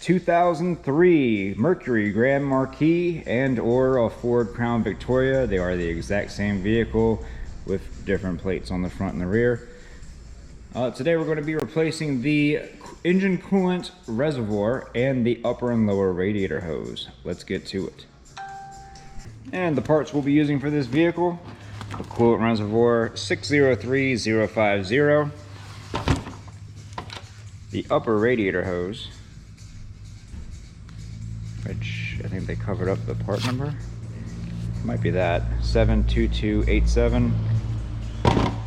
2003 Mercury Grand Marquis and or a Ford Crown Victoria. They are the exact same vehicle with different plates on the front and the rear. Today we're going to be replacing the engine coolant reservoir and the upper and lower radiator hose. Let's get to it. And the parts we'll be using for this vehicle: the coolant reservoir 603050, the upper radiator hose, which I think they covered up the part number. Might be that 72287,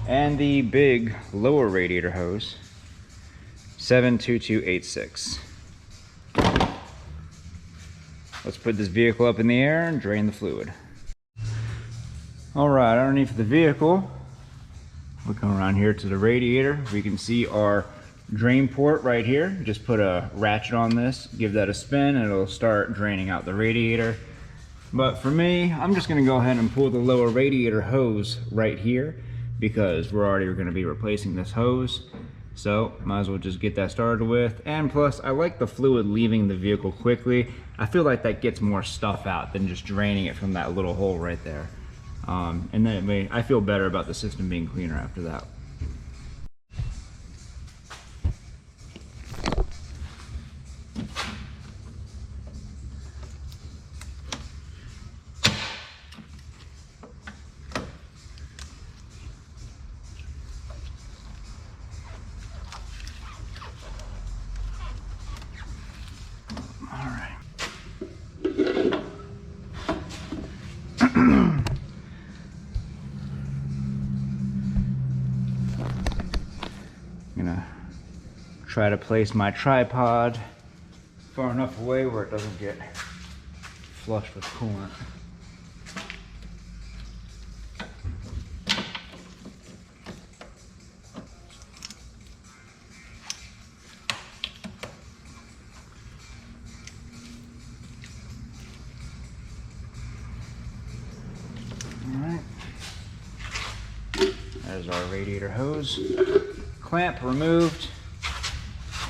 and the big lower radiator hose 72286. Let's put this vehicle up in the air and drain the fluid. All right, underneath the vehicle, we'll come around here to the radiator. We can see our drain port right here. Just put a ratchet on this, give that a spin, and it'll start draining out the radiator. But for me, I'm just gonna go ahead and pull the lower radiator hose right here because we're already gonna be replacing this hose. So might as well just get that started with. And plus, I like the fluid leaving the vehicle quickly. I feel like that gets more stuff out than just draining it from that little hole right there. And then I feel better about the system being cleaner after that. Try to place my tripod far enough away where it doesn't get flushed with coolant. All right, there's our radiator hose. Clamp removed.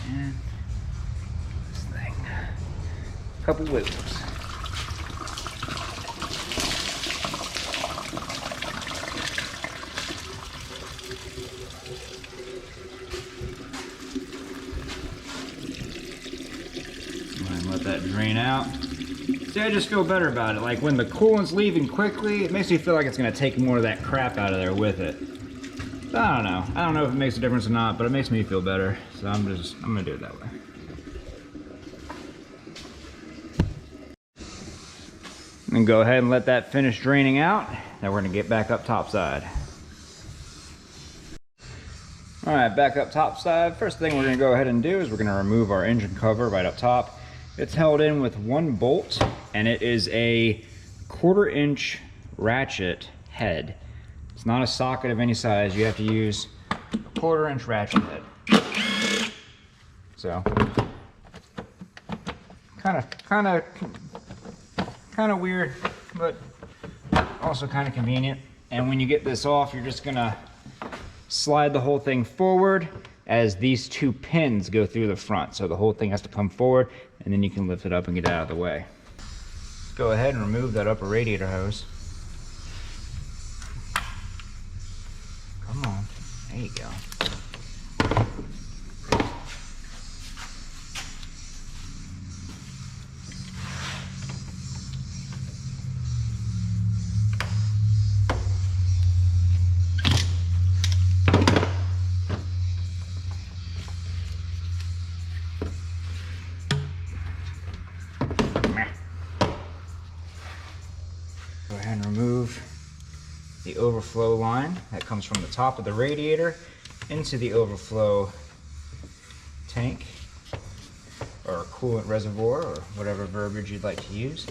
And this thing, a couple wiggles. And let that drain out. See, I just feel better about it. Like when the coolant's leaving quickly, it makes me feel like it's gonna take more of that crap out of there with it. I don't know. I don't know if it makes a difference or not, but it makes me feel better. So I'm gonna do it that way. And go ahead and let that finish draining out. Now we're gonna get back up topside. All right, back up topside. First thing we're gonna go ahead and do is we're gonna remove our engine cover right up top. It's held in with one bolt, and it is a 1/4 inch ratchet head. It's not a socket of any size. You have to use a 1/4 inch ratchet head. So, kind of weird, but also kind of convenient. And when you get this off, you're just gonna slide the whole thing forward as these two pins go through the front. So the whole thing has to come forward, and then you can lift it up and get it out of the way. Go ahead and remove that upper radiator hose. Come on, there you go. Go ahead and remove the overflow line that comes from the top of the radiator into the overflow tank or coolant reservoir, or whatever verbiage you'd like to use.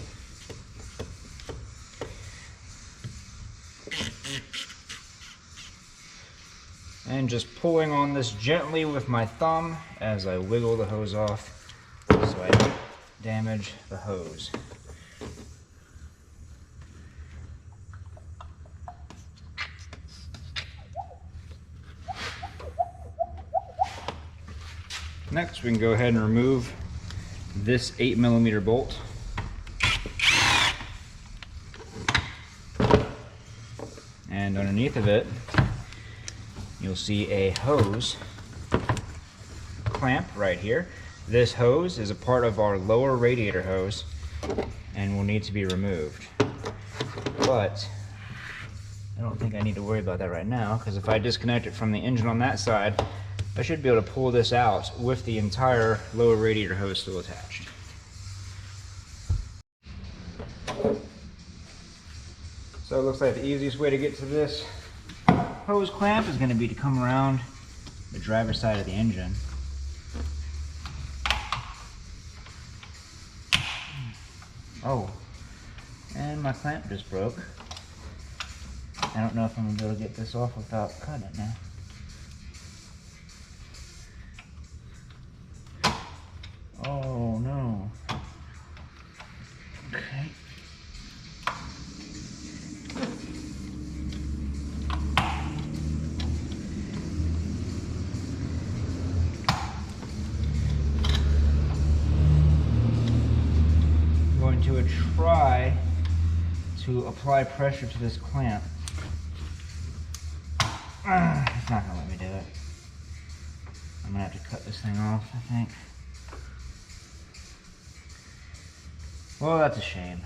And just pulling on this gently with my thumb as I wiggle the hose off so I don't damage the hose. Next, we can go ahead and remove this 8mm bolt. And underneath of it, you'll see a hose clamp right here. This hose is a part of our lower radiator hose and will need to be removed. But I don't think I need to worry about that right now, because if I disconnect it from the engine on that side, I should be able to pull this out with the entire lower radiator hose still attached. So it looks like the easiest way to get to this hose clamp is going to be to come around the driver's side of the engine. Oh, and my clamp just broke. I don't know if I'm going to be able to get this off without cutting it now. Oh no. Okay. I'm going to try to apply pressure to this clamp. It's not gonna let me do it. I'm gonna have to cut this thing off, I think. Well, that's a shame.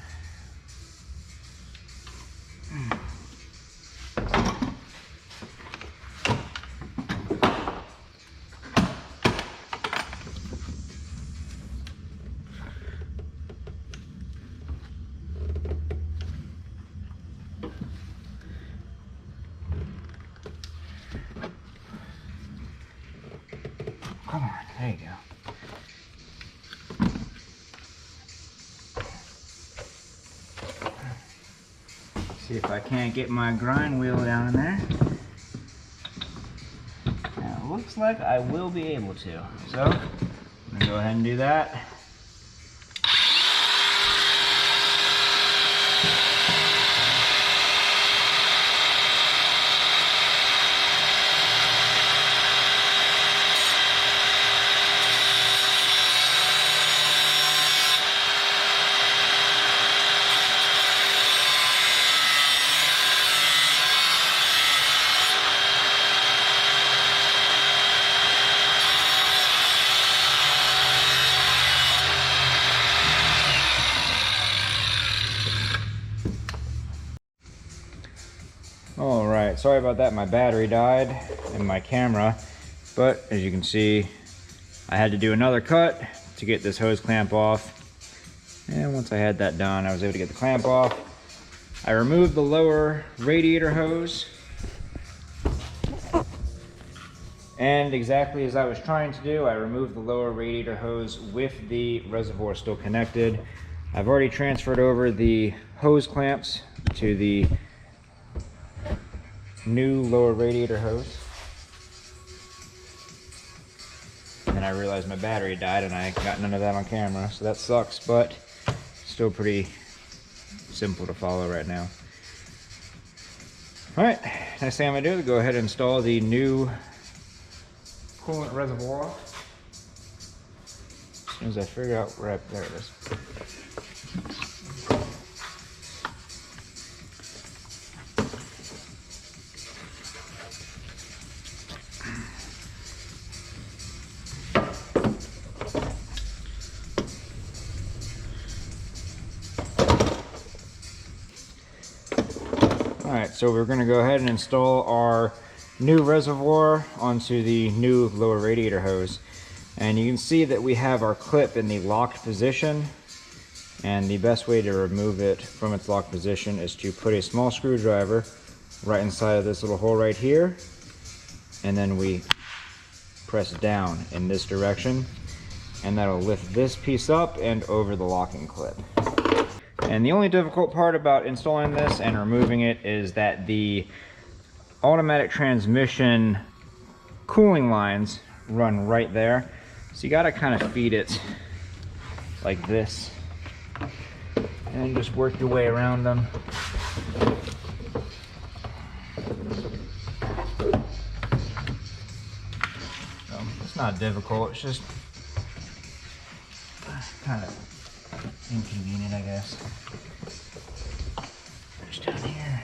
Come on, there you go. See if I can't get my grind wheel down in there. Now, it looks like I will be able to. So, I'm gonna go ahead and do that. Alright, sorry about that, my battery died in my camera, but as you can see, I had to do another cut to get this hose clamp off, and once I had that done, I was able to get the clamp off. I removed the lower radiator hose, and exactly as I was trying to do, I removed the lower radiator hose with the reservoir still connected. I've already transferred over the hose clamps to the new lower radiator hose, and then I realized my battery died and I got none of that on camera, so that sucks, but still pretty simple to follow right now. Alright, next thing I'm going to do is go ahead and install the new coolant reservoir as soon as I figure out where there it is. Alright, so we're going to go ahead and install our new reservoir onto the new lower radiator hose. And you can see that we have our clip in the locked position. And the best way to remove it from its locked position is to put a small screwdriver right inside of this little hole right here. And then we press down in this direction. And that'll lift this piece up and over the locking clip. And the only difficult part about installing this and removing it is that the automatic transmission cooling lines run right there. So you gotta kind of feed it like this and just work your way around them. So it's not difficult, it's just kind of inconvenient, I guess. Just down here.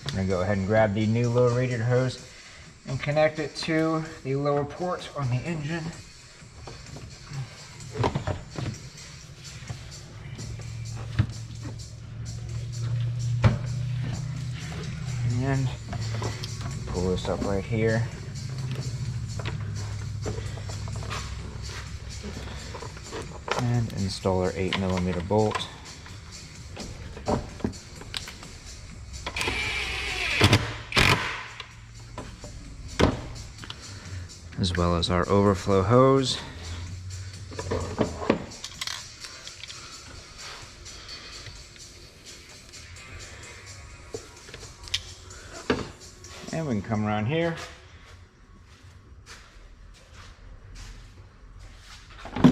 I'm gonna go ahead and grab the new lower radiator hose and connect it to the lower port on the engine. And pull this up right here. And install our 8mm bolt. As well as our overflow hose. And we can come around here. Put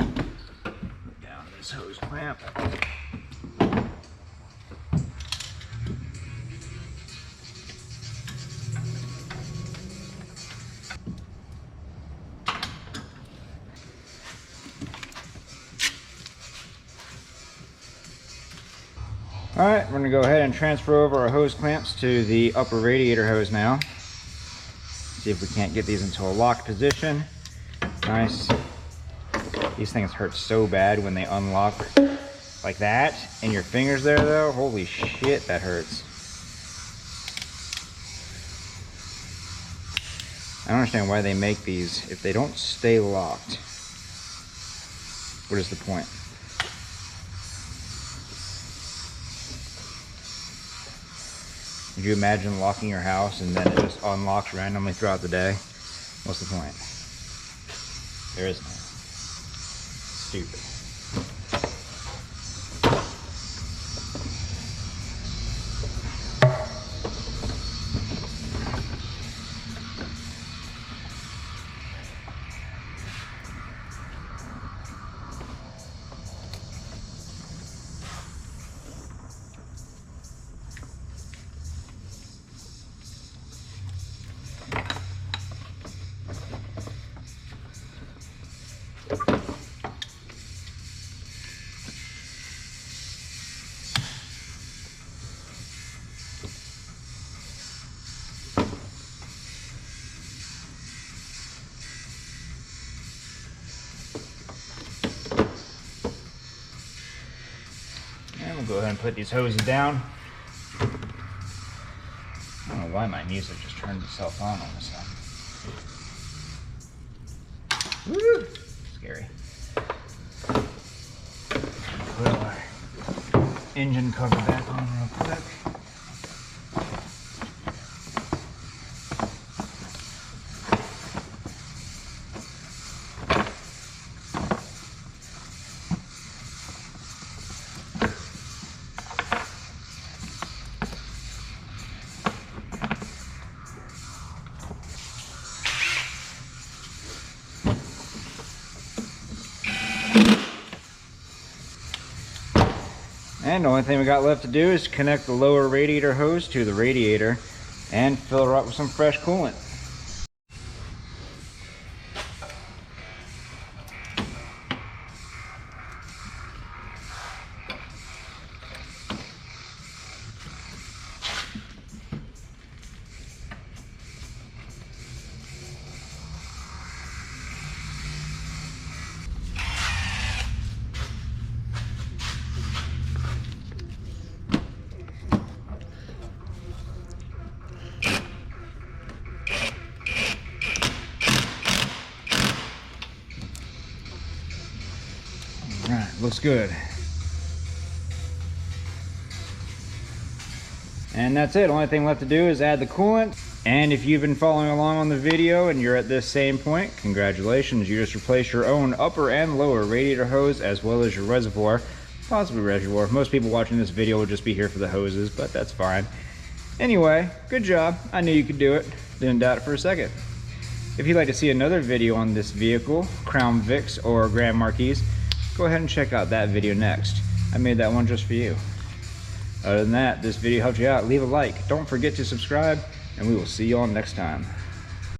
down this hose clamp. Alright, we're going to go ahead and transfer over our hose clamps to the upper radiator hose now. See if we can't get these into a locked position. Nice. These things hurt so bad when they unlock like that. And your fingers there though, holy shit, that hurts. I don't understand why they make these if they don't stay locked. What is the point? Could you imagine locking your house and then it just unlocks randomly throughout the day? What's the point? There is none. Stupid. We'll go ahead and put these hoses down. I don't know why my music just turned itself on all of a sudden. Woo! Scary. Put our engine cover back on real quick. And the only thing we got left to do is connect the lower radiator hose to the radiator and fill her up with some fresh coolant. Alright, looks good. And that's it. Only thing left to do is add the coolant. And if you've been following along on the video and you're at this same point, congratulations, you just replaced your own upper and lower radiator hose as well as your reservoir, possibly reservoir. Most people watching this video will just be here for the hoses, but that's fine. Anyway, good job. I knew you could do it. Didn't doubt it for a second. If you'd like to see another video on this vehicle, Crown Vics or Grand Marquis, go ahead and check out that video next. I made that one just for you. Other than that, this video helped you out, leave a like. Don't forget to subscribe, and we will see you all next time.